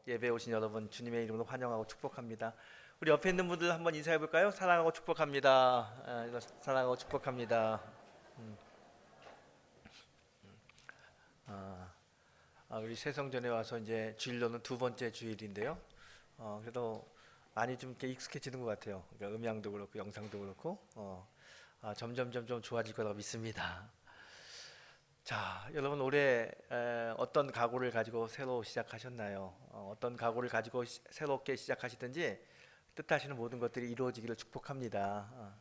예배에 오신 여러분 주님의 이름으로 환영하고 축복합니다. 우리 옆에 있는 분들 한번 인사해 볼까요? 사랑하고 축복합니다. 사랑하고 축복합니다. 아, 우리 새성전에 와서 이제 주일로는 두 번째 주일인데요. 그래도 많이 좀 이렇게 익숙해지는 것 같아요. 그러니까 음향도 그렇고 영상도 그렇고 점점 좀 좋아질 거라고 믿습니다. 자, 여러분 올해 어떤 각오를 가지고 새로 시작하셨나요? 어떤 각오를 가지고 새롭게 시작하시든지 뜻하시는 모든 것들이 이루어지기를 축복합니다.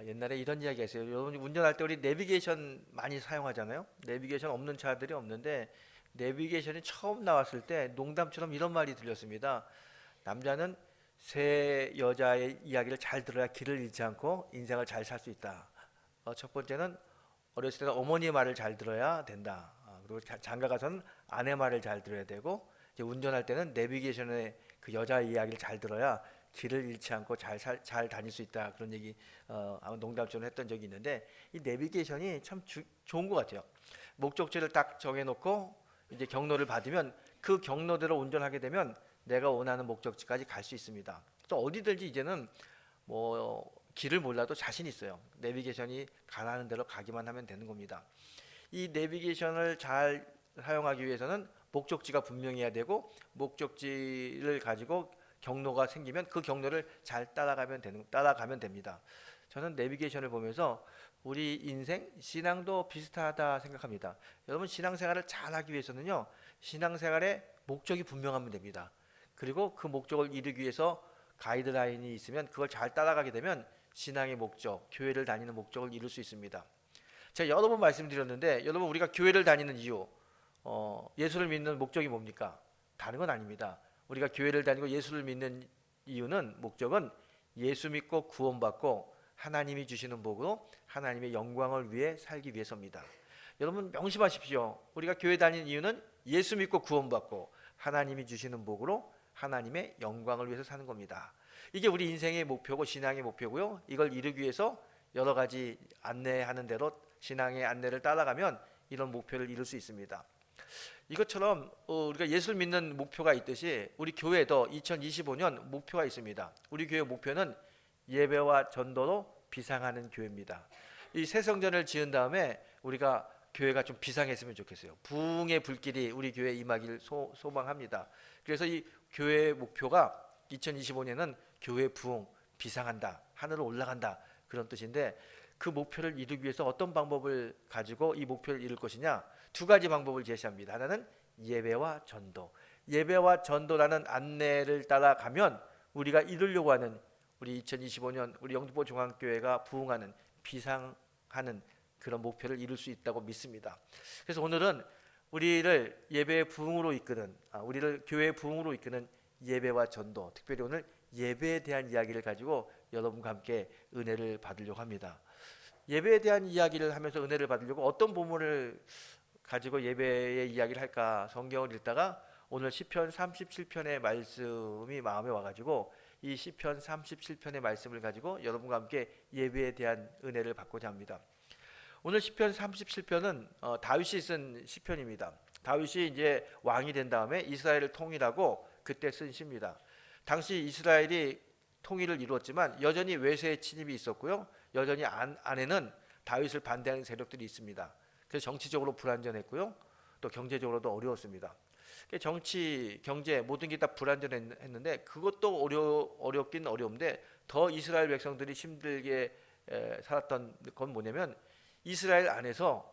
옛날에 이런 이야기가 있어요. 여러분 운전할 때 우리 내비게이션 많이 사용하잖아요. 내비게이션 없는 차들이 없는데 내비게이션이 처음 나왔을 때 농담처럼 이런 말이 들렸습니다. 남자는 새 여자의 이야기를 잘 들어야 길을 잃지 않고 인생을 잘 살 수 있다. 첫 번째는 어렸을 때는 어머니의 말을 잘 들어야 된다. 그리고 장가 가서는 아내 말을 잘 들어야 되고 이제 운전할 때는 내비게이션의 그 여자의 이야기를 잘 들어야 길을 잃지 않고 잘 다닐 수 있다. 그런 얘기 아마 농담처럼 했던 적이 있는데 이 내비게이션이 참 좋은 것 같아요. 목적지를 딱 정해놓고 이제 경로를 받으면 그 경로대로 운전하게 되면 내가 원하는 목적지까지 갈 수 있습니다. 또 어디든지 이제는 뭐 길을 몰라도 자신 있어요. 내비게이션이 가라는 대로 가기만 하면 되는 겁니다. 이 내비게이션을 잘 사용하기 위해서는 목적지가 분명해야 되고 목적지를 가지고 경로가 생기면 그 경로를 잘 따라가면 됩니다. 저는 내비게이션을 보면서 우리 인생 신앙도 비슷하다 생각합니다. 여러분 신앙생활을 잘 하기 위해서는요. 신앙생활의 목적이 분명하면 됩니다. 그리고 그 목적을 이루기 위해서 가이드라인이 있으면 그걸 잘 따라가게 되면 신앙의 목적, 교회를 다니는 목적을 이룰 수 있습니다. 제가 여러 번 말씀드렸는데 여러분 우리가 교회를 다니는 이유 예수를 믿는 목적이 뭡니까? 다른 건 아닙니다. 우리가 교회를 다니고 예수를 믿는 이유는 목적은 예수 믿고 구원받고 하나님이 주시는 복으로 하나님의 영광을 위해 살기 위해서입니다. 여러분 명심하십시오. 우리가 교회 다니는 이유는 예수 믿고 구원받고 하나님이 주시는 복으로 하나님의 영광을 위해서 사는 겁니다. 이게 우리 인생의 목표고 신앙의 목표고요. 이걸 이루기 위해서 여러 가지 안내하는 대로 신앙의 안내를 따라가면 이런 목표를 이룰 수 있습니다. 이것처럼 우리가 예수를 믿는 목표가 있듯이 우리 교회도 2025년 목표가 있습니다. 우리 교회 목표는 예배와 전도로 비상하는 교회입니다. 이 새 성전을 지은 다음에 우리가 교회가 좀 비상했으면 좋겠어요. 부흥의 불길이 우리 교회에 임하길 소망합니다. 그래서 이 교회의 목표가 2025년은 교회 부흥, 비상한다, 하늘로 올라간다 그런 뜻인데 그 목표를 이루기 위해서 어떤 방법을 가지고 이 목표를 이룰 것이냐 두 가지 방법을 제시합니다. 하나는 예배와 전도. 예배와 전도라는 안내를 따라가면 우리가 이루려고 하는 우리 2025년 우리 영등포 중앙교회가 부흥하는 비상하는 그런 목표를 이룰 수 있다고 믿습니다. 그래서 오늘은 우리를 예배의 부흥으로 이끄는 우리를 교회의 부흥으로 이끄는 예배와 전도, 특별히 오늘 예배에 대한 이야기를 가지고 여러분과 함께 은혜를 받으려고 합니다. 예배에 대한 이야기를 하면서 은혜를 받으려고 어떤 본문을 가지고 예배의 이야기를 할까 성경을 읽다가 오늘 시편 37편의 말씀이 마음에 와가지고 이 시편 37편의 말씀을 가지고 여러분과 함께 예배에 대한 은혜를 받고자 합니다. 오늘 시편 37편은 다윗이 쓴 시편입니다. 다윗이 이제 왕이 된 다음에 이스라엘을 통일하고 그때 쓴 시입니다. 당시 이스라엘이 통일을 이루었지만 여전히 외세의 침입이 있었고요. 여전히 안에는 다윗을 반대하는 세력들이 있습니다. 그래서 정치적으로 불안전했고요. 또 경제적으로도 어려웠습니다. 정치, 경제 모든 게 다 불안전했는데 그것도 어렵긴 어려운데 더 이스라엘 백성들이 힘들게 살았던 건 뭐냐면 이스라엘 안에서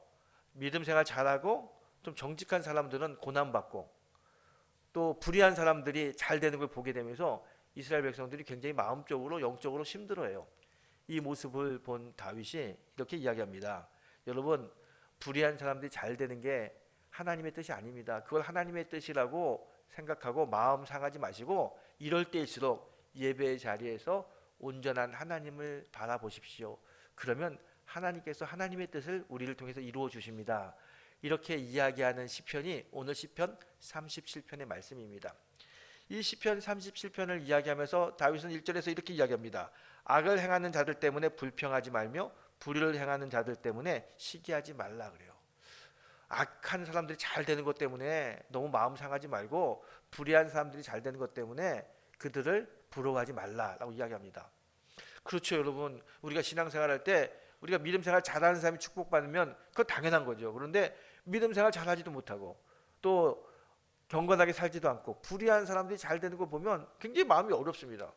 믿음 생활 잘하고 좀 정직한 사람들은 고난받고 또 불의한 사람들이 잘 되는 걸 보게 되면서 이스라엘 백성들이 굉장히 마음적으로 영적으로 힘들어해요. 이 모습을 본 다윗이 이렇게 이야기합니다. 여러분 불의한 사람들이 잘 되는 게 하나님의 뜻이 아닙니다. 그걸 하나님의 뜻이라고 생각하고 마음 상하지 마시고 이럴 때일수록 예배의 자리에서 온전한 하나님을 바라보십시오. 그러면 하나님께서 하나님의 뜻을 우리를 통해서 이루어 주십니다. 이렇게 이야기하는 시편이 오늘 시편 37편의 말씀입니다. 이 시편 37편을 이야기하면서 다윗은 1절에서 이렇게 이야기합니다. 악을 행하는 자들 때문에 불평하지 말며 불의를 행하는 자들 때문에 시기하지 말라 그래요. 악한 사람들이 잘 되는 것 때문에 너무 마음 상하지 말고 불의한 사람들이 잘 되는 것 때문에 그들을 부러워하지 말라라고 이야기합니다. 그렇죠, 여러분. 우리가 신앙생활할 때 우리가 믿음 생활 잘하는 사람이 축복받으면 그건 당연한 거죠. 그런데 믿음 생활 잘하지도 못하고 또 경건하게 살지도 않고 불의한 사람들이 잘 되는 걸 보면 굉장히 마음이 어렵습니다.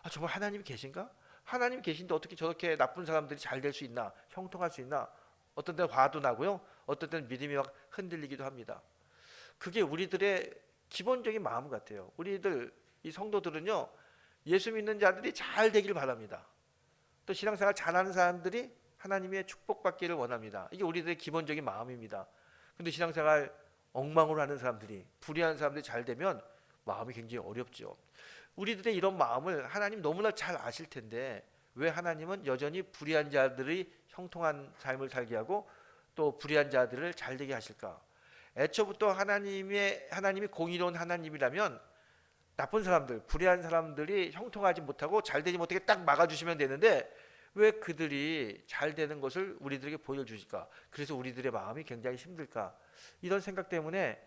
아, 정말 하나님이 계신가? 하나님이 계신데 어떻게 저렇게 나쁜 사람들이 잘 될 수 있나? 형통할 수 있나? 어떤 때는 화도 나고요. 어떤 때는 믿음이 막 흔들리기도 합니다. 그게 우리들의 기본적인 마음 같아요. 우리들 이 성도들은요, 예수 믿는 자들이 잘 되길 바랍니다. 또 신앙생활 잘하는 사람들이 하나님의 축복받기를 원합니다. 이게 우리들의 기본적인 마음입니다. 근데 신앙생활 엉망으로 하는 사람들이, 불의한 사람들이 잘 되면 마음이 굉장히 어렵죠. 우리들의 이런 마음을 하나님 너무나 잘 아실 텐데 왜 하나님은 여전히 불의한 자들이 형통한 삶을 살게 하고 또 불의한 자들을 잘 되게 하실까? 애초부터 하나님이 공의로운 하나님이라면 나쁜 사람들, 불의한 사람들이 형통하지 못하고 잘 되지 못하게 딱 막아주시면 되는데 왜 그들이 잘 되는 것을 우리들에게 보여주실까? 그래서 우리들의 마음이 굉장히 힘들까? 이런 생각 때문에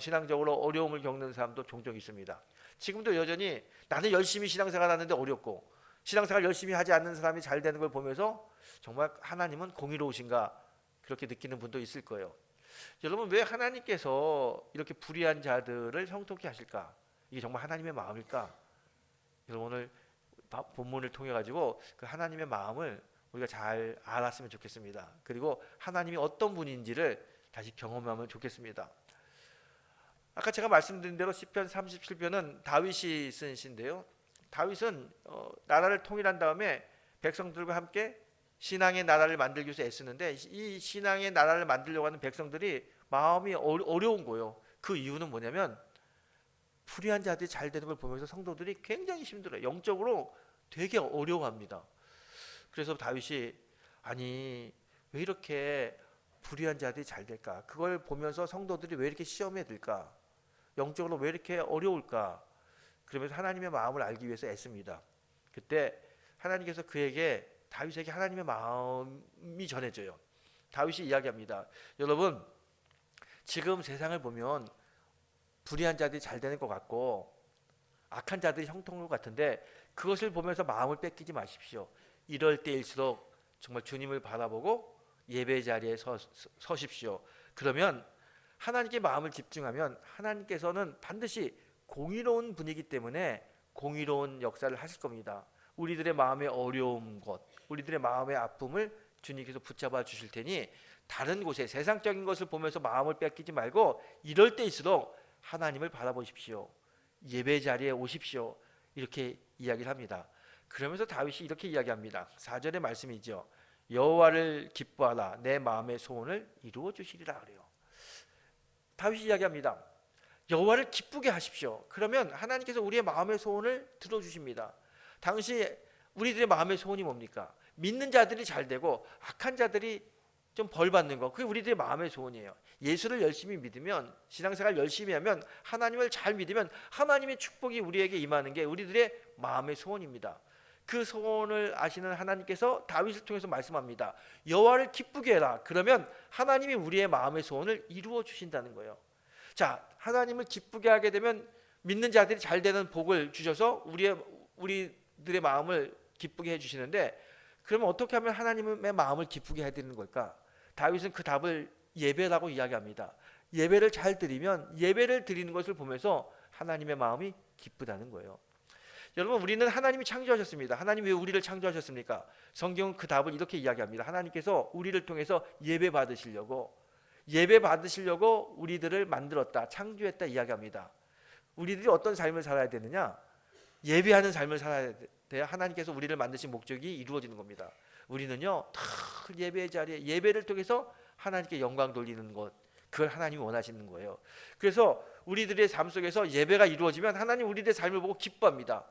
신앙적으로 어려움을 겪는 사람도 종종 있습니다. 지금도 여전히 나는 열심히 신앙생활 하는데 어렵고 신앙생활 열심히 하지 않는 사람이 잘 되는 걸 보면서 정말 하나님은 공의로우신가 그렇게 느끼는 분도 있을 거예요. 여러분, 왜 하나님께서 이렇게 불의한 자들을 형통케 하실까? 이게 정말 하나님의 마음일까? 여러분, 오늘 본문을 통해 가지고 그 하나님의 마음을 우리가 잘 알았으면 좋겠습니다. 그리고 하나님이 어떤 분인지를 다시 경험하면 좋겠습니다. 아까 제가 말씀드린 대로 시편 37편은 다윗이 쓴 시인데요. 다윗은 나라를 통일한 다음에 백성들과 함께 신앙의 나라를 만들기 위해서 애쓰는데 이 신앙의 나라를 만들려고 하는 백성들이 마음이 어려운 거예요. 그 이유는 뭐냐면 불의한 자들이 잘 되는 걸 보면서 성도들이 굉장히 힘들어요. 영적으로 되게 어려워합니다. 그래서 다윗이 아니 왜 이렇게 불의한 자들이 잘 될까? 그걸 보면서 성도들이 왜 이렇게 시험에 들까? 영적으로 왜 이렇게 어려울까? 그러면서 하나님의 마음을 알기 위해서 애씁니다. 그때 하나님께서 다윗에게 하나님의 마음이 전해져요. 다윗이 이야기합니다. 여러분, 지금 세상을 보면 불의한 자들이 잘 되는 것 같고 악한 자들이 형통할 것 같은데 그것을 보면서 마음을 뺏기지 마십시오. 이럴 때일수록 정말 주님을 바라보고 예배 자리에 서십시오. 그러면 하나님께 마음을 집중하면 하나님께서는 반드시 공의로운 분이기 때문에 공의로운 역사를 하실 겁니다. 우리들의 마음의 어려운 것, 우리들의 마음의 아픔을 주님께서 붙잡아 주실 테니 다른 곳에 세상적인 것을 보면서 마음을 뺏기지 말고 이럴 때일수록 하나님을 바라보십시오. 예배 자리에 오십시오. 이렇게 이야기를 합니다. 그러면서 다윗이 이렇게 이야기합니다. 4절의 말씀이죠. 여호와를 기뻐하라. 내 마음의 소원을 이루어 주시리라 그래요. 다윗이 이야기합니다. 여호와를 기쁘게 하십시오. 그러면 하나님께서 우리의 마음의 소원을 들어주십니다. 당시 우리들의 마음의 소원이 뭡니까? 믿는 자들이 잘 되고 악한 자들이 좀 벌 받는 거. 그게 우리들의 마음의 소원이에요. 예수를 열심히 믿으면, 신앙생활 열심히 하면, 하나님을 잘 믿으면 하나님의 축복이 우리에게 임하는 게 우리들의 마음의 소원입니다. 그 소원을 아시는 하나님께서 다윗을 통해서 말씀합니다. 여호와를 기쁘게 해라. 그러면 하나님이 우리의 마음의 소원을 이루어 주신다는 거예요. 자, 하나님을 기쁘게 하게 되면 믿는 자들이 잘 되는 복을 주셔서 우리들의 마음을 기쁘게 해주시는데, 그러면 어떻게 하면 하나님의 마음을 기쁘게 해드리는 걸까? 다윗은 그 답을 예배라고 이야기합니다. 예배를 잘 드리면 예배를 드리는 것을 보면서 하나님의 마음이 기쁘다는 거예요. 여러분, 우리는 하나님이 창조하셨습니다. 하나님 왜 우리를 창조하셨습니까? 성경은 그 답을 이렇게 이야기합니다. 하나님께서 우리를 통해서 예배 받으시려고 우리들을 만들었다, 창조했다 이야기합니다. 우리들이 어떤 삶을 살아야 되느냐? 예배하는 삶을 살아야 돼야 하나님께서 우리를 만드신 목적이 이루어지는 겁니다. 우리는요, 다 예배의 자리에 예배를 통해서 하나님께 영광 돌리는 것, 그걸 하나님이 원하시는 거예요. 그래서 우리들의 삶 속에서 예배가 이루어지면 하나님 우리들의 삶을 보고 기뻐합니다.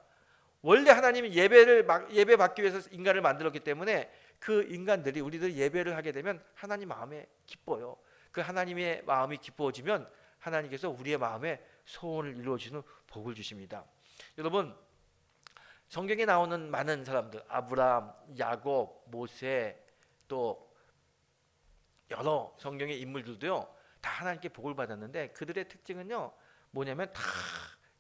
원래 하나님이 예배 받기 위해서 인간을 만들었기 때문에 그 인간들이 우리들 예배를 하게 되면 하나님 마음에 기뻐요. 그 하나님의 마음이 기뻐지면 하나님께서 우리의 마음에 소원을 이루어주는 복을 주십니다. 여러분, 성경에 나오는 많은 사람들, 아브라함, 야곱, 모세, 또 여러 성경의 인물들도요, 다 하나님께 복을 받았는데 그들의 특징은요 뭐냐면 다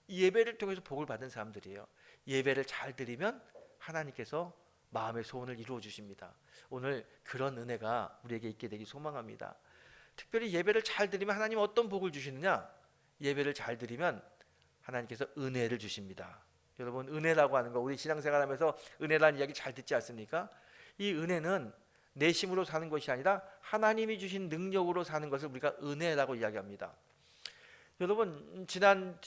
예배를 통해서 복을 받은 사람들이에요. 예배를 잘 드리면 하나님께서 마음의 소원을 이루어 주십니다. 오늘 그런 은혜가 우리에게 있게 되기 소망합니다. 특별히 예배를 잘 드리면 하나님 어떤 복을 주시느냐? 예배를 잘 드리면 하나님께서 은혜를 주십니다. 여러분 은혜라고 하는 거 우리 신앙생활하면서 은혜라는 이야기 잘 듣지 않습니까? 이 은혜는 내 힘으로 사는 것이 아니라 하나님이 주신 능력으로 사는 것을 우리가 은혜라고 이야기합니다. 여러분 지난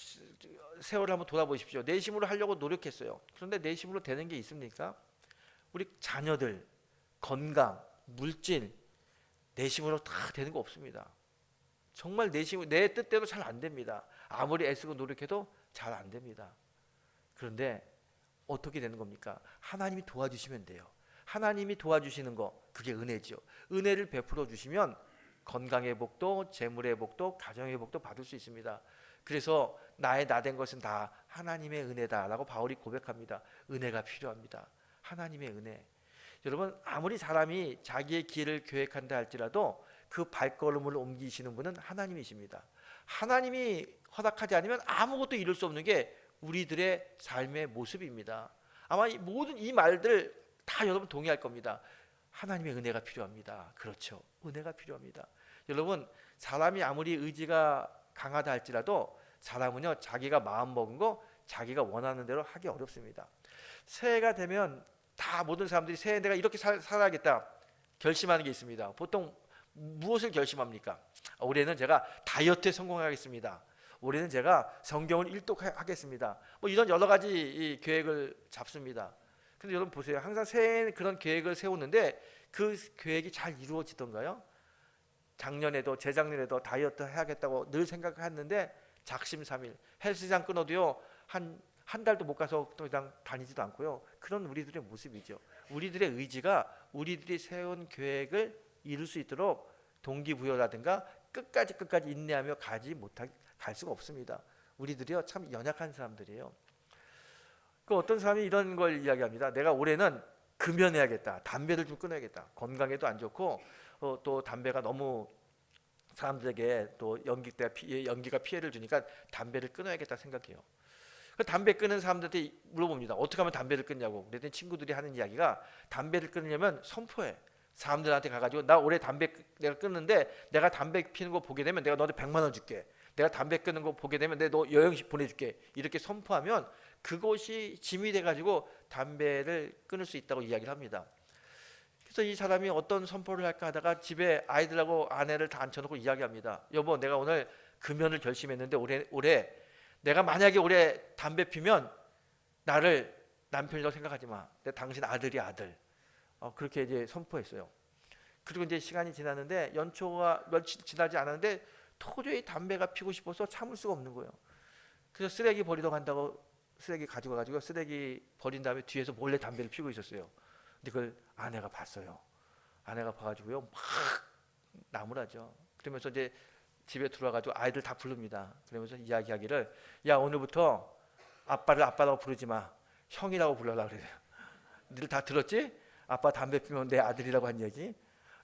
세월을 한번 돌아보십시오. 내 힘으로 하려고 노력했어요. 그런데 내 힘으로 되는 게 있습니까? 우리 자녀들, 건강, 물질 내 힘으로 다 되는 거 없습니다. 정말 내 힘으로 내 뜻대로 잘 안 됩니다. 아무리 애쓰고 노력해도 잘 안 됩니다. 그런데 어떻게 되는 겁니까? 하나님이 도와주시면 돼요. 하나님이 도와주시는 거 그게 은혜죠. 은혜를 베풀어 주시면 건강의 복도, 재물의 복도, 가정의 복도 받을 수 있습니다. 그래서 나의 나된 것은 다 하나님의 은혜다라고 바울이 고백합니다. 은혜가 필요합니다. 하나님의 은혜. 여러분 아무리 사람이 자기의 길을 계획한다 할지라도 그 발걸음을 옮기시는 분은 하나님이십니다. 하나님이 허락하지 않으면 아무것도 이룰 수 없는 게 우리들의 삶의 모습입니다. 아마 모든 이 말들 다 여러분 동의할 겁니다. 하나님의 은혜가 필요합니다. 그렇죠. 은혜가 필요합니다. 여러분 사람이 아무리 의지가 강하다 할지라도 사람은요 자기가 마음먹은 거 자기가 원하는 대로 하기 어렵습니다. 새해가 되면 다 모든 사람들이 새해 내가 이렇게 살아야겠다 결심하는 게 있습니다. 보통 무엇을 결심합니까? 올해는 제가 다이어트에 성공하겠습니다. 올해는 제가 성경을 일독하겠습니다. 뭐 이런 여러 가지 이 계획을 잡습니다. 근데 여러분 보세요. 항상 새해에는 그런 계획을 세우는데 그 계획이 잘 이루어지던가요? 작년에도 재작년에도 다이어트 해야겠다고 늘 생각했는데 작심삼일 헬스장 끊어도요 한 달도 못 가서 또 그냥 다니지도 않고요. 그런 우리들의 모습이죠. 우리들의 의지가 우리들이 세운 계획을 이룰 수 있도록 동기부여라든가 끝까지 인내하며 갈 수가 없습니다. 우리들이요 참 연약한 사람들이에요. 그 어떤 사람이 이런 걸 이야기합니다. 내가 올해는 금연해야겠다. 담배를 좀 끊어야겠다. 건강에도 안 좋고 또 담배가 너무 사람들에게 또 연기가 피해를 주니까 담배를 끊어야겠다 생각해요. 그 담배 끊는 사람들한테 물어봅니다. 어떻게 하면 담배를 끊냐고. 그랬더니 친구들이 하는 이야기가 담배를 끊으려면 선포해. 사람들한테 가가지고 나 올해 담배 내가 끊는데 내가 담배 피는 거 보게 되면 내가 너한테 100만 원 줄게. 내가 담배 끊는 거 보게 되면 내가 너 여행식 보내줄게. 이렇게 선포하면 그것이 짐이 돼가지고 담배를 끊을 수 있다고 이야기를 합니다. 그래서 이 사람이 어떤 선포를 할까 하다가 집에 아이들하고 아내를 다 앉혀놓고 이야기합니다. 여보 내가 오늘 금연을 결심했는데 올해 내가 만약에 올해 담배 피면 나를 남편이라고 생각하지 마. 내 당신 아들이 아들. 그렇게 이제 선포했어요. 그리고 이제 시간이 지났는데 연초가 며칠 지나지 않았는데 도저히 담배가 피고 싶어서 참을 수가 없는 거예요. 그래서 쓰레기 버리러 간다고 쓰레기 가지고 가지고 쓰레기 버린 다음에 뒤에서 몰래 담배를 피우고 있었어요. 근데 그걸 아내가 봤어요. 아내가 봐가지고요 막 나무라죠. 그러면서 이제 집에 들어와가지고 아이들 다 부릅니다. 그러면서 이야기하기를 야 오늘부터 아빠를 아빠라고 부르지 마. 형이라고 불러라 그래요. 니들 다 들었지? 아빠 담배 피우면 내 아들이라고 한 얘기.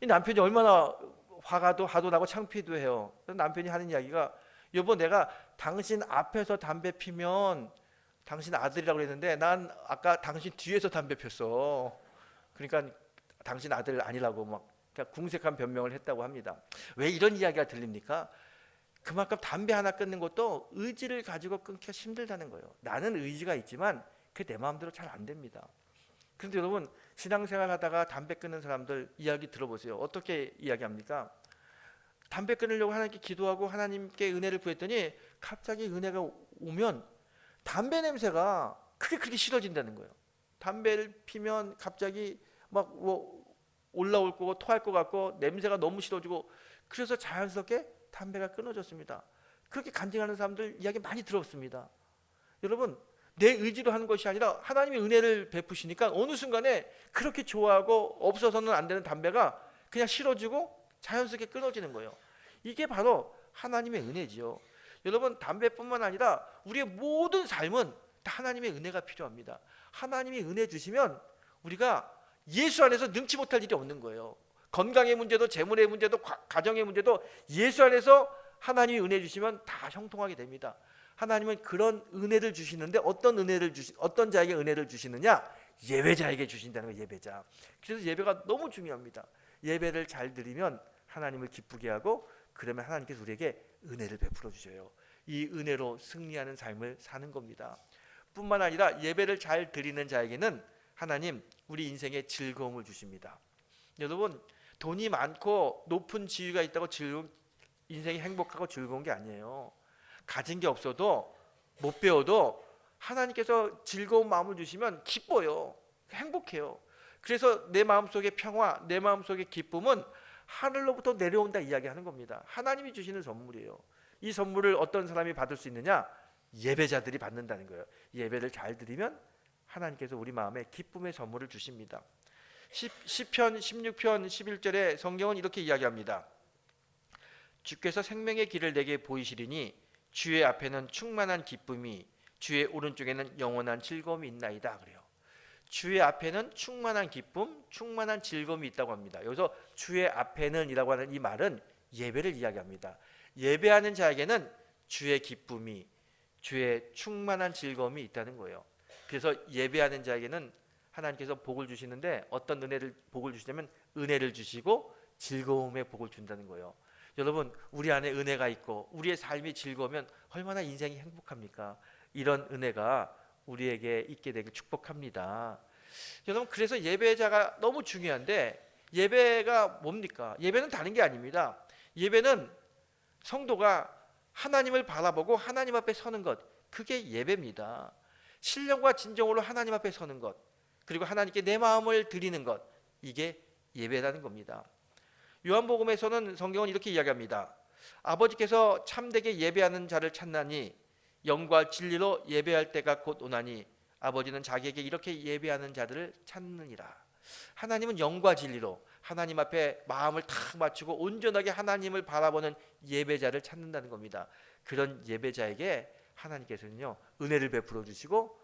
이 남편이 얼마나 화도 나고 창피도 해요. 남편이 하는 이야기가 여보 내가 당신 앞에서 담배 피면 당신 아들이라고 그랬는데 난 아까 당신 뒤에서 담배 폈어. 그러니까 당신 아들 아니라고 막 궁색한 변명을 했다고 합니다. 왜 이런 이야기가 들립니까? 그만큼 담배 하나 끊는 것도 의지를 가지고 끊기가 힘들다는 거예요. 나는 의지가 있지만 그게 내 마음대로 잘 안 됩니다. 그런데 여러분 신앙생활 하다가 담배 끊는 사람들 이야기 들어보세요. 어떻게 이야기합니까? 담배 끊으려고 하나님께 기도하고 하나님께 은혜를 구했더니 갑자기 은혜가 오면 담배 냄새가 그렇게 싫어진다는 거예요. 담배를 피면 갑자기 막 올라올 거고 토할 것 같고 냄새가 너무 싫어지고 그래서 자연스럽게 담배가 끊어졌습니다. 그렇게 간증하는 사람들 이야기 많이 들었습니다. 여러분 내 의지로 하는 것이 아니라 하나님의 은혜를 베푸시니까 어느 순간에 그렇게 좋아하고 없어서는 안 되는 담배가 그냥 싫어지고 자연스럽게 끊어지는 거예요. 이게 바로 하나님의 은혜지요. 여러분 담배뿐만 아니라 우리의 모든 삶은 다 하나님의 은혜가 필요합니다. 하나님이 은혜 주시면 우리가 예수 안에서 능치 못할 일이 없는 거예요. 건강의 문제도 재물의 문제도 가정의 문제도 예수 안에서 하나님이 은혜 주시면 다 형통하게 됩니다. 하나님은 그런 은혜를 주시는데 어떤 자에게 은혜를 주시느냐? 예배자에게 주신다는 거예요. 예배자. 그래서 예배가 너무 중요합니다. 예배를 잘 드리면 하나님을 기쁘게 하고 그러면 하나님께서 우리에게 은혜를 베풀어 주셔요. 이 은혜로 승리하는 삶을 사는 겁니다. 뿐만 아니라 예배를 잘 드리는 자에게는 하나님 우리 인생에 즐거움을 주십니다. 여러분 돈이 많고 높은 지위가 있다고 인생이 행복하고 즐거운 게 아니에요. 가진 게 없어도 못 배워도 하나님께서 즐거운 마음을 주시면 기뻐요. 행복해요. 그래서 내 마음속의 평화, 내 마음속의 기쁨은 하늘로부터 내려온다 이야기하는 겁니다. 하나님이 주시는 선물이에요. 이 선물을 어떤 사람이 받을 수 있느냐? 예배자들이 받는다는 거예요. 예배를 잘 드리면 하나님께서 우리 마음에 기쁨의 선물을 주십니다. 시편 16편 11절에 성경은 이렇게 이야기합니다. 주께서 생명의 길을 내게 보이시리니 주의 앞에는 충만한 기쁨이 주의 오른쪽에는 영원한 즐거움이 있나이다 그래요. 주의 앞에는 충만한 기쁨, 충만한 즐거움이 있다고 합니다. 여기서 주의 앞에는 이라고 하는 이 말은 예배를 이야기합니다. 예배하는 자에게는 주의 기쁨이, 주의 충만한 즐거움이 있다는 거예요. 그래서 예배하는 자에게는 하나님께서 복을 주시는데 어떤 복을 주시냐면 은혜를 주시고 즐거움의 복을 준다는 거예요. 여러분 우리 안에 은혜가 있고 우리의 삶이 즐거우면 얼마나 인생이 행복합니까? 이런 은혜가 우리에게 있게 되길 축복합니다. 여러분 그래서 예배자가 너무 중요한데 예배가 뭡니까? 예배는 다른 게 아닙니다. 예배는 성도가 하나님을 바라보고 하나님 앞에 서는 것, 그게 예배입니다. 신령과 진정으로 하나님 앞에 서는 것, 그리고 하나님께 내 마음을 드리는 것, 이게 예배라는 겁니다. 요한복음에서는 성경은 이렇게 이야기합니다. 아버지께서 참되게 예배하는 자를 찾나니 영과 진리로 예배할 때가 곧 오나니 아버지는 자기에게 이렇게 예배하는 자들을 찾느니라. 하나님은 영과 진리로 하나님 앞에 마음을 탁 맞추고 온전하게 하나님을 바라보는 예배자를 찾는다는 겁니다. 그런 예배자에게 하나님께서는요 은혜를 베풀어 주시고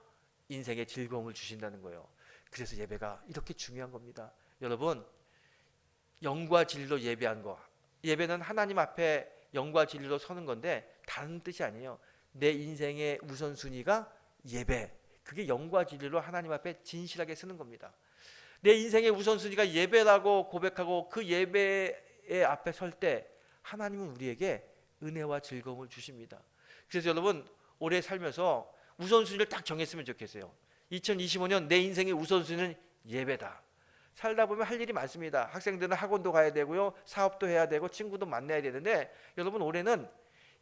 인생의 즐거움을 주신다는 거예요. 그래서 예배가 이렇게 중요한 겁니다. 여러분 영과 진리로 예배한 거, 예배는 하나님 앞에 영과 진리로 서는 건데 다른 뜻이 아니에요. 내 인생의 우선순위가 예배, 그게 영과 진리로 하나님 앞에 진실하게 서는 겁니다. 내 인생의 우선순위가 예배라고 고백하고 그 예배의 앞에 설 때 하나님은 우리에게 은혜와 즐거움을 주십니다. 그래서 여러분 올해 살면서 우선순위를 딱 정했으면 좋겠어요. 2025년 내 인생의 우선순위는 예배다. 살다 보면 할 일이 많습니다. 학생들은 학원도 가야 되고요, 사업도 해야 되고 친구도 만나야 되는데 여러분 올해는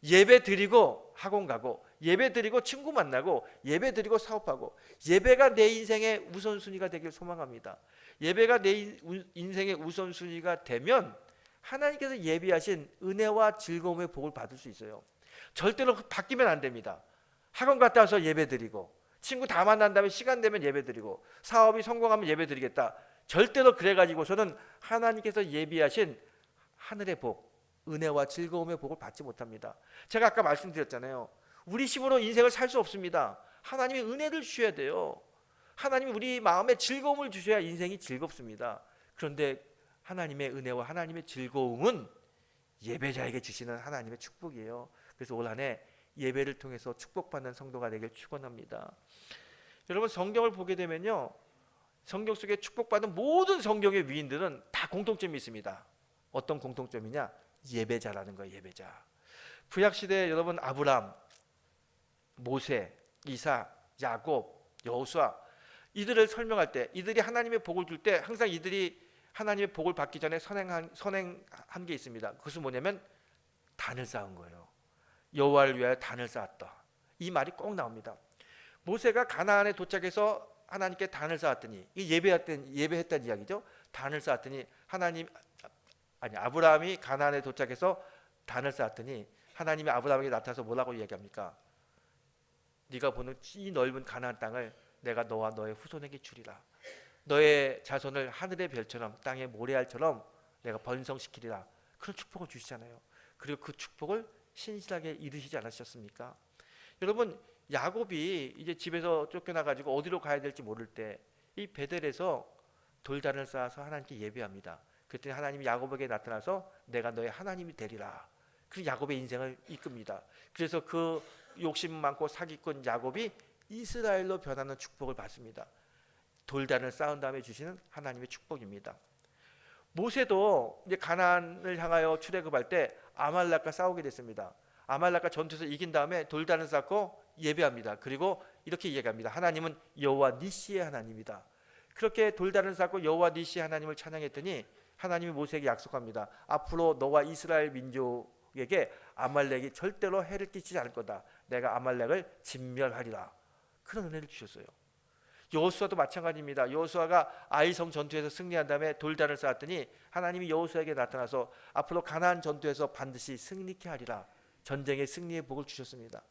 예배 드리고 학원 가고 예배 드리고 친구 만나고 예배 드리고 사업하고 예배가 내 인생의 우선순위가 되길 소망합니다. 예배가 내 인생의 우선순위가 되면 하나님께서 예비하신 은혜와 즐거움의 복을 받을 수 있어요. 절대로 바뀌면 안 됩니다. 학원 갔다 와서 예배 드리고 친구 다 만난 다음에 시간 되면 예배 드리고 사업이 성공하면 예배 드리겠다. 절대로 그래가지고서는 하나님께서 예비하신 하늘의 복, 은혜와 즐거움의 복을 받지 못합니다. 제가 아까 말씀드렸잖아요. 우리 힘으로 인생을 살 수 없습니다. 하나님이 은혜를 주셔야 돼요. 하나님이 우리 마음에 즐거움을 주셔야 인생이 즐겁습니다. 그런데 하나님의 은혜와 하나님의 즐거움은 예배자에게 주시는 하나님의 축복이에요. 그래서 올 한 해 예배를 통해서 축복받는 성도가 되길 축원합니다. 여러분 성경을 보게 되면요, 성경 속에 축복받은 모든 성경의 위인들은 다 공통점이 있습니다. 어떤 공통점이냐? 예배자라는 거예요. 예배자. 구약시대에 여러분 아브람, 모세, 이삭, 야곱, 여호수아, 이들을 설명할 때 이들이 하나님의 복을 줄 때 항상 이들이 하나님의 복을 받기 전에 선행한 게 있습니다. 그것은 뭐냐면 단을 쌓은 거예요. 여호와를 위하여 단을 쌓았다. 이 말이 꼭 나옵니다. 모세가 가나안에 도착해서 하나님께 단을 쌓았더니, 이 예배했다는 이야기죠. 단을 쌓았더니 아브라함이 가나안에 도착해서 단을 쌓았더니 하나님이 아브라함에게 나타나서 뭐라고 이야기합니까? 네가 보는 이 넓은 가나안 땅을 내가 너와 너의 후손에게 주리라. 너의 자손을 하늘의 별처럼 땅의 모래알처럼 내가 번성시키리라. 그런 축복을 주시잖아요. 그리고 그 축복을 신실하게 이루시지 않으셨습니까? 여러분 야곱이 이제 집에서 쫓겨나가지고 어디로 가야 될지 모를 때 이 베델에서 돌단을 쌓아서 하나님께 예배합니다. 그랬더니 하나님이 야곱에게 나타나서 내가 너의 하나님이 되리라. 그리고 야곱의 인생을 이끕니다. 그래서 그 욕심 많고 사기꾼 야곱이 이스라엘로 변하는 축복을 받습니다. 돌단을 쌓은 다음에 주시는 하나님의 축복입니다. 모세도 이제 가나안을 향하여 출애굽할 때 아말렉과 싸우게 됐습니다. 아말렉과 전투에서 이긴 다음에 돌단을 쌓고 예배합니다. 그리고 이렇게 얘기합니다. 하나님은 여호와 니시의 하나님이다. 그렇게 돌단을 쌓고 여호와 니시의 하나님을 찬양했더니 하나님이 모세에게 약속합니다. 앞으로 너와 이스라엘 민족에게 아말렉이 절대로 해를 끼치지 않을 거다. 내가 아말렉을 진멸하리라. 그런 은혜를 주셨어요. 여호수아도 마찬가지입니다. 여호수아가 아이성 전투에서 승리한 다음에 돌단을 쌓았더니 하나님이 여호수아에게 나타나서 앞으로 가나안 전투에서 반드시 승리케 하리라. 전쟁의 승리의 복을 주셨습니다.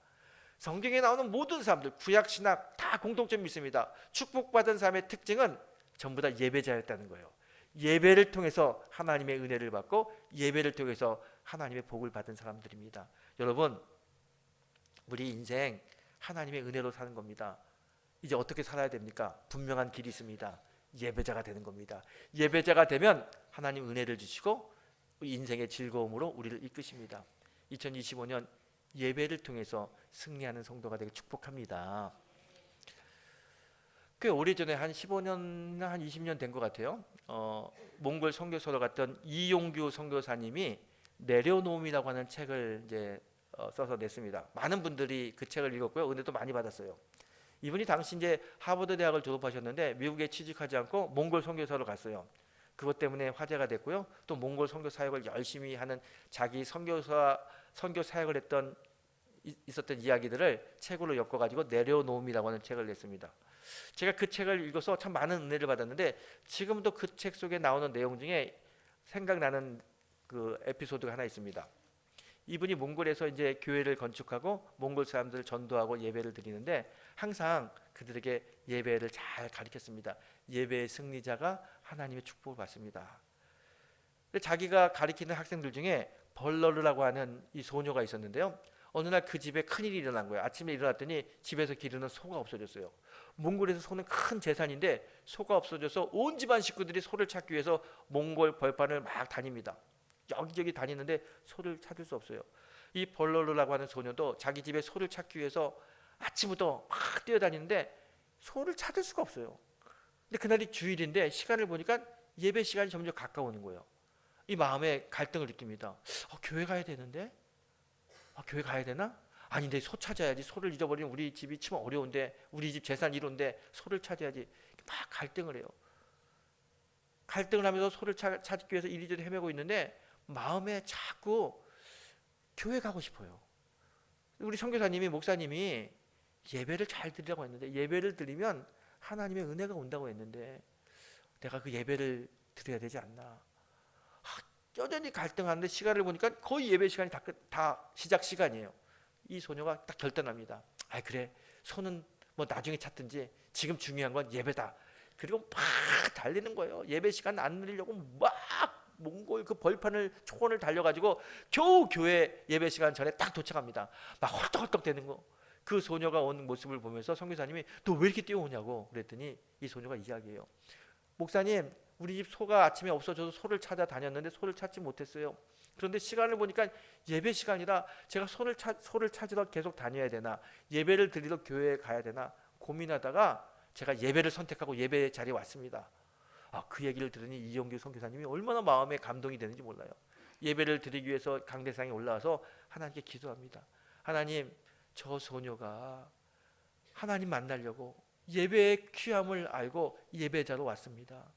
성경에 나오는 모든 사람들, 구약 신약 다 공통점이 있습니다. 축복받은 사람의 특징은 전부 다 예배자였다는 거예요. 예배를 통해서 하나님의 은혜를 받고 예배를 통해서 하나님의 복을 받은 사람들입니다. 여러분, 우리 인생 하나님의 은혜로 사는 겁니다. 이제 어떻게 살아야 됩니까? 분명한 길이 있습니다. 예배자가 되는 겁니다. 예배자가 되면 하나님 은혜를 주시고 우리 인생의 즐거움으로 우리를 이끄십니다. 2025년 예배를 통해서 승리하는 성도가 되길 축복합니다. 꽤 오래전에 한 15년, 한 20년 된 것 같아요. 몽골 선교소로 갔던 이용규 선교사님이 내려놓음이라고 하는 책을 이제 써서 냈습니다. 많은 분들이 그 책을 읽었고요. 은혜도 많이 받았어요. 이분이 당시 이제 하버드 대학을 졸업하셨는데 미국에 취직하지 않고 몽골 선교사로 갔어요. 그것 때문에 화제가 됐고요. 또 몽골 선교 사역을 열심히 하는 자기 선교 사역을 했던 있었던 이야기들을 책으로 엮어가지고 내려놓음이라고 하는 책을 냈습니다. 제가 그 책을 읽어서 참 많은 은혜를 받았는데 지금도 그 책 속에 나오는 내용 중에 생각나는 그 에피소드가 하나 있습니다. 이분이 몽골에서 이제 교회를 건축하고 몽골 사람들을 전도하고 예배를 드리는데 항상 그들에게 예배를 잘 가르쳤습니다. 예배의 승리자가 하나님의 축복을 받습니다. 자기가 가르치는 학생들 중에 벌러르라고 하는 이 소녀가 있었는데요. 어느 날 그 집에 큰일이 일어난 거예요. 아침에 일어났더니 집에서 기르는 소가 없어졌어요. 몽골에서 소는 큰 재산인데 소가 없어져서 온 집안 식구들이 소를 찾기 위해서 몽골 벌판을 막 다닙니다. 여기저기 다니는데 소를 찾을 수 없어요. 이 벌러르라고 하는 소녀도 자기 집에 소를 찾기 위해서 아침부터 막 뛰어다니는데 소를 찾을 수가 없어요. 근데 그날이 주일인데 시간을 보니까 예배 시간이 점점 가까워오는 거예요. 이 마음에 갈등을 느낍니다. 교회 가야 되는데? 교회 가야 되나? 아니 근데 소 찾아야지. 소를 잃어버리면 우리 집이 참 어려운데, 우리 집 재산 이론데 소를 찾아야지. 막 갈등을 해요. 갈등을 하면서 소를 찾기 위해서 이리저리 헤매고 있는데 마음에 자꾸 교회 가고 싶어요. 우리 선교사님이, 목사님이 예배를 잘 드리라고 했는데, 예배를 드리면 하나님의 은혜가 온다고 했는데 내가 그 예배를 드려야 되지 않나. 여전히 갈등하는데 시간을 보니까 거의 예배 시간이 다 시작 시간이에요. 이 소녀가 딱 결단합니다. 그래, 소는 뭐 나중에 찾든지 지금 중요한 건 예배다. 그리고 막 달리는 거예요. 예배 시간 안 늘리려고 막 몽골 그 벌판을 초원을 달려가지고 겨우 교회 예배 시간 전에 딱 도착합니다. 막 헐떡헐떡 되는 거. 그 소녀가 온 모습을 보면서 선교사님이 너 왜 이렇게 뛰어오냐고 그랬더니 이 소녀가 이야기해요. 목사님, 우리 집 소가 아침에 없어져서 소를 찾아다녔는데 소를 찾지 못했어요. 그런데 시간을 보니까 예배 시간이라 제가 소를 찾으러 계속 다녀야 되나, 예배를 드리러 교회에 가야 되나 고민하다가 제가 예배를 선택하고 예배 자리에 왔습니다. 그 얘기를 들으니 이용규 선교사님이 얼마나 마음에 감동이 되는지 몰라요. 예배를 드리기 위해서 강대상에 올라와서 하나님께 기도합니다. 하나님, 저 소녀가 하나님 만나려고 예배의 귀함을 알고 예배자로 왔습니다.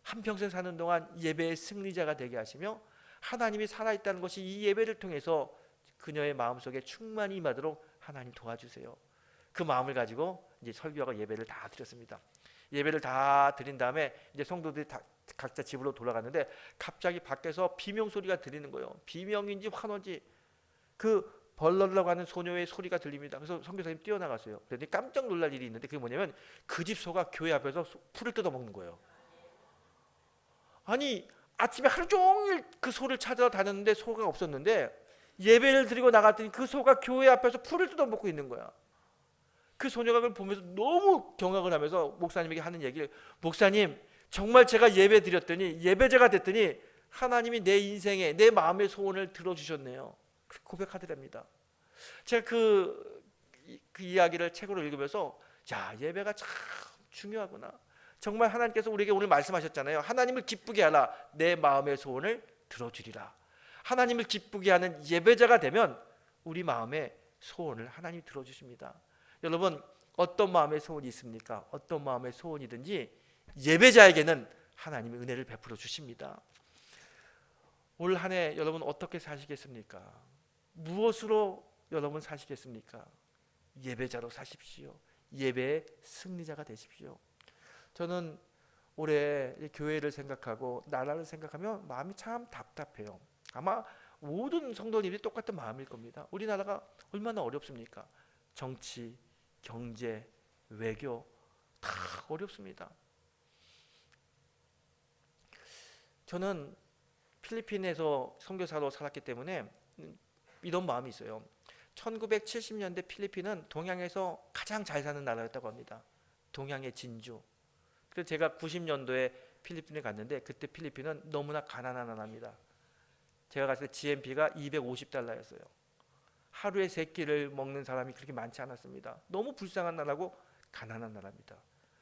한평생 사는 동안 예배의 승리자가 되게 하시며 하나님이 살아있다는 것이 이 예배를 통해서 그녀의 마음속에 충만히 임하도록 하나님 도와주세요. 그 마음을 가지고 이제 설교하고 예배를 다 드렸습니다. 예배를 다 드린 다음에 이제 성도들이 다 각자 집으로 돌아갔는데 갑자기 밖에서 비명 소리가 들리는 거예요. 비명인지 환호인지 그 벌러라고 하는 소녀의 소리가 들립니다. 그래서 선교사님 뛰어나갔어요. 그런데 깜짝 놀랄 일이 있는데 그게 뭐냐면 그 집 소가 교회 앞에서 풀을 뜯어먹는 거예요. 아니 아침에 하루 종일 그 소를 찾아 다녔는데 소가 없었는데 예배를 드리고 나갔더니 그 소가 교회 앞에서 풀을 뜯어먹고 있는 거야. 그 소녀가 그걸 보면서 너무 경악을 하면서 목사님에게 하는 얘기를, 목사님, 정말 제가 예배 드렸더니, 예배자가 됐더니 하나님이 내 인생에, 내 마음의 소원을 들어주셨네요. 그렇게 고백하더랍니다. 제가 그 이야기를 책으로 읽으면서 야, 예배가 참 중요하구나. 정말 하나님께서 우리에게 오늘 말씀하셨잖아요. 하나님을 기쁘게 하라. 내 마음의 소원을 들어주리라. 하나님을 기쁘게 하는 예배자가 되면 우리 마음의 소원을 하나님이 들어주십니다. 여러분, 어떤 마음의 소원이 있습니까? 어떤 마음의 소원이든지 예배자에게는 하나님의 은혜를 베풀어 주십니다. 올 한 해 여러분 어떻게 사시겠습니까? 무엇으로 여러분 사시겠습니까? 예배자로 사십시오. 예배의 승리자가 되십시오. 저는 올해 교회를 생각하고 나라를 생각하면 마음이 참 답답해요. 아마 모든 성도님들이 똑같은 마음일 겁니다. 우리나라가 얼마나 어렵습니까? 정치, 경제, 외교 다 어렵습니다. 저는 필리핀에서 선교사로 살았기 때문에 이런 마음이 있어요. 1970년대 필리핀은 동양에서 가장 잘 사는 나라였다고 합니다. 동양의 진주. 그래서 제가 90년도에 필리핀에 갔는데 그때 필리핀은 너무나 가난한 나라입니다. 제가 갔을 때 GNP가 250달러였어요. 하루에 3끼를 먹는 사람이 그렇게 많지 않았습니다. 너무 불쌍한 나라고 가난한 나라입니다.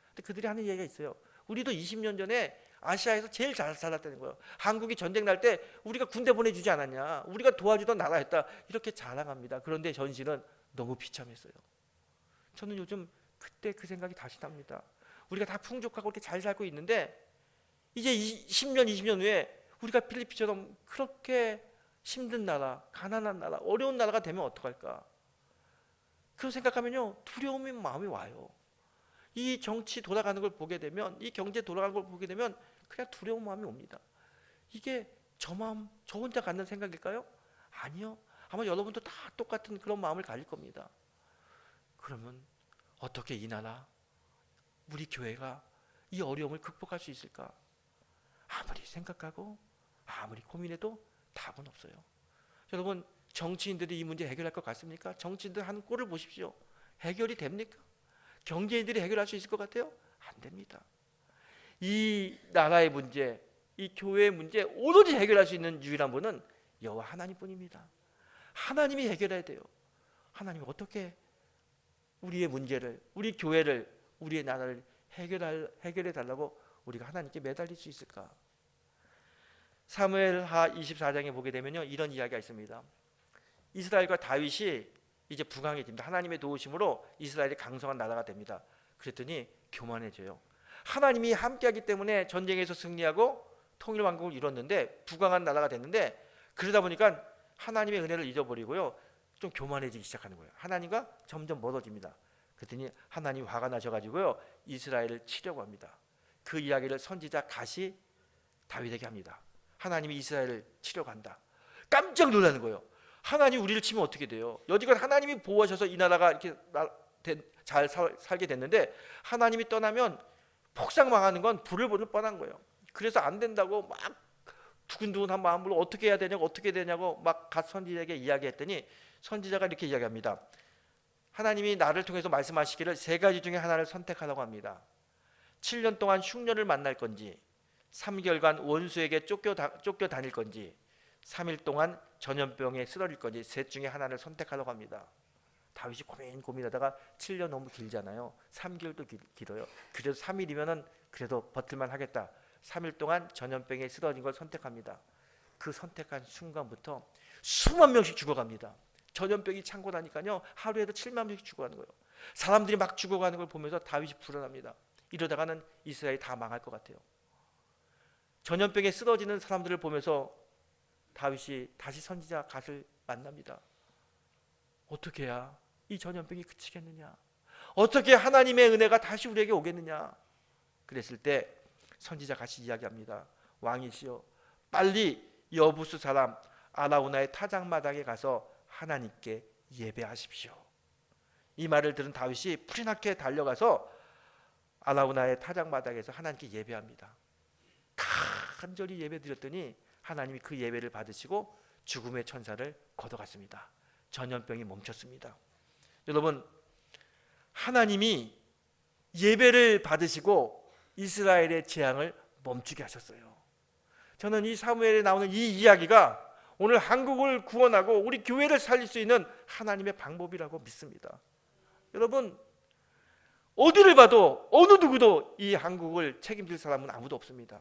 근데 그들이 하는 얘기가 있어요. 우리도 20년 전에 아시아에서 제일 잘 살았다는 거예요. 한국이 전쟁 날 때 우리가 군대 보내주지 않았냐, 우리가 도와주던 나라였다, 이렇게 자랑합니다. 그런데 현실은 너무 비참했어요. 저는 요즘 그때 그 생각이 다시 납니다. 우리가 다 풍족하고 이렇게 잘 살고 있는데 이제 10년 20년 후에 우리가 필리핀처럼 그렇게 힘든 나라, 가난한 나라, 어려운 나라가 되면 어떡할까? 그런 생각하면요, 두려움이 마음이 와요. 이 정치 돌아가는 걸 보게 되면, 이 경제 돌아가는 걸 보게 되면 그냥 두려운 마음이 옵니다. 이게 저 마음, 저 혼자 갖는 생각일까요? 아니요. 아마 여러분도 다 똑같은 그런 마음을 가질 겁니다. 그러면 어떻게 이 나라, 우리 교회가 이 어려움을 극복할 수 있을까? 아무리 생각하고 아무리 고민해도 답은 없어요. 여러분, 정치인들이 이 문제 해결할 것 같습니까? 정치인들 하는 꼴을 보십시오. 해결이 됩니까? 경제인들이 해결할 수 있을 것 같아요? 안 됩니다. 이 나라의 문제, 이 교회의 문제 오로지 해결할 수 있는 유일한 분은 여호와 하나님뿐입니다. 하나님이 해결해야 돼요. 하나님이 어떻게 우리의 문제를, 우리 교회를, 우리의 나라를 해결해 달라고 우리가 하나님께 매달릴 수 있을까? 사무엘하 24장에 보게 되면요, 이런 이야기가 있습니다. 이스라엘과 다윗이 이제 부강해집니다. 하나님의 도우심으로 이스라엘이 강성한 나라가 됩니다. 그랬더니 교만해져요. 하나님이 함께하기 때문에 전쟁에서 승리하고 통일왕국을 이뤘는데 부강한 나라가 됐는데, 그러다 보니까 하나님의 은혜를 잊어버리고요, 좀 교만해지기 시작하는 거예요. 하나님과 점점 멀어집니다. 그랬더니 하나님 화가 나셔가지고요, 이스라엘을 치려고 합니다. 그 이야기를 선지자 갓이 다윗에게 합니다. 하나님이 이스라엘을 치려고 한다. 깜짝 놀라는 거예요. 하나님 우리를 치면 어떻게 돼요? 여지껏 하나님이 보호하셔서 이 나라가 이렇게 잘 살게 됐는데, 하나님이 떠나면 폭삭 망하는 건 불을 보는 뻔한 거예요. 그래서 안 된다고 막 두근두근한 마음으로 어떻게 해야 되냐고 막 갓 선지자에게 이야기했더니 선지자가 이렇게 이야기합니다. 하나님이 나를 통해서 말씀하시기를 3가지 중에 하나를 선택하라고 합니다. 7년 동안 흉년을 만날 건지, 3개월간 원수에게 쫓겨 다닐 건지, 3일 동안 전염병에 쓰러질 건지, 셋 중에 하나를 선택하라고 합니다. 다윗이 고민하다가 7년 너무 길잖아요. 3개월도 길어요. 그래도 3일이면은 그래도 버틸만 하겠다. 3일 동안 전염병에 쓰러진 걸 선택합니다. 그 선택한 순간부터 수만 명씩 죽어갑니다. 전염병이 창궐하니까요, 하루에도 7만 명씩 죽어가는 거예요. 사람들이 막 죽어가는 걸 보면서 다윗이 불안합니다. 이러다가는 이스라엘이 다 망할 것 같아요. 전염병에 쓰러지는 사람들을 보면서 다윗이 다시 선지자 갓을 만납니다. 어떻게 해야 이 전염병이 그치겠느냐? 어떻게 하나님의 은혜가 다시 우리에게 오겠느냐? 그랬을 때 선지자 갓이 이야기합니다. 왕이시여, 빨리 여부수 사람 아라우나의 타작마당에 가서 하나님께 예배하십시오. 이 말을 들은 다윗이 불이 나게 달려가서 아라우나의 타작마당에서 하나님께 예배합니다. 간절히 예배드렸더니 하나님이 그 예배를 받으시고 죽음의 천사를 걷어갔습니다. 전염병이 멈췄습니다. 여러분, 하나님이 예배를 받으시고 이스라엘의 재앙을 멈추게 하셨어요. 저는 이 사무엘에 나오는 이 이야기가 오늘 한국을 구원하고 우리 교회를 살릴 수 있는 하나님의 방법이라고 믿습니다. 여러분, 어디를 봐도 어느 누구도 이 한국을 책임질 사람은 아무도 없습니다.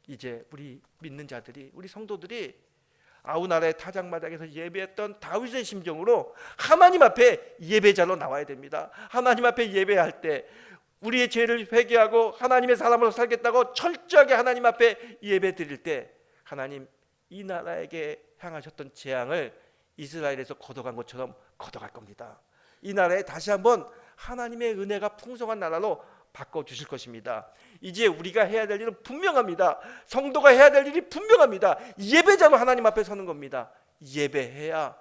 이제 우리 믿는 자들이, 우리 성도들이 아우나라의 타작마당에서 예배했던 다윗의 심정으로 하나님 앞에 예배자로 나와야 됩니다. 하나님 앞에 예배할 때 우리의 죄를 회개하고 하나님의 사람으로 살겠다고 철저하게 하나님 앞에 예배 드릴 때, 하나님 이 나라에게 향하셨던 재앙을 이스라엘에서 걷어간 것처럼 걷어갈 겁니다. 이 나라에 다시 한번 하나님의 은혜가 풍성한 나라로 바꿔주실 것입니다. 이제 우리가 해야 될 일은 분명합니다. 성도가 해야 될 일이 분명합니다. 예배자로 하나님 앞에 서는 겁니다. 예배해야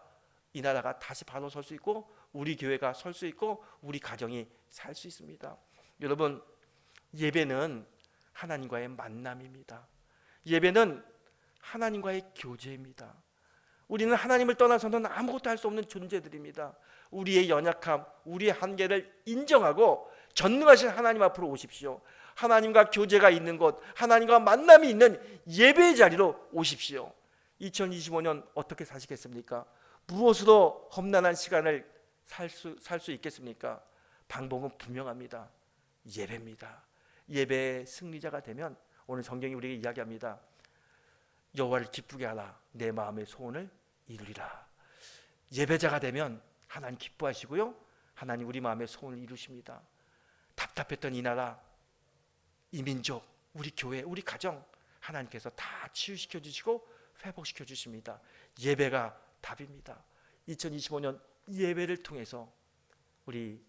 이 나라가 다시 바로 설 수 있고, 우리 교회가 설 수 있고, 우리 가정이 살 수 있습니다. 여러분, 예배는 하나님과의 만남입니다. 예배는 하나님과의 교제입니다. 우리는 하나님을 떠나서는 아무것도 할 수 없는 존재들입니다. 우리의 연약함, 우리의 한계를 인정하고 전능하신 하나님 앞으로 오십시오. 하나님과 교제가 있는 곳, 하나님과 만남이 있는 예배의 자리로 오십시오. 2025년 어떻게 사시겠습니까? 무엇으로 험난한 시간을 살 수 있겠습니까? 방법은 분명합니다. 예배입니다. 예배의 승리자가 되면 오늘 성경이 우리에게 이야기합니다. 여호와를 기쁘게 하라, 내 마음의 소원을 이루리라. 예배자가 되면 하나님 기뻐하시고요, 하나님 우리 마음의 소원을 이루십니다. 답답했던 이 나라, 이 민족, 우리 교회, 우리 가정 하나님께서 다 치유시켜 주시고 회복시켜 주십니다. 예배가 답입니다. 2025년 예배를 통해서 우리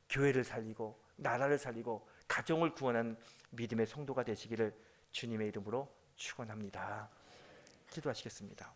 교회를 살리고 나라를 살리고 가정을 구원하는 믿음의 성도가 되시기를 주님의 이름으로 축원합니다. 기도하시겠습니다.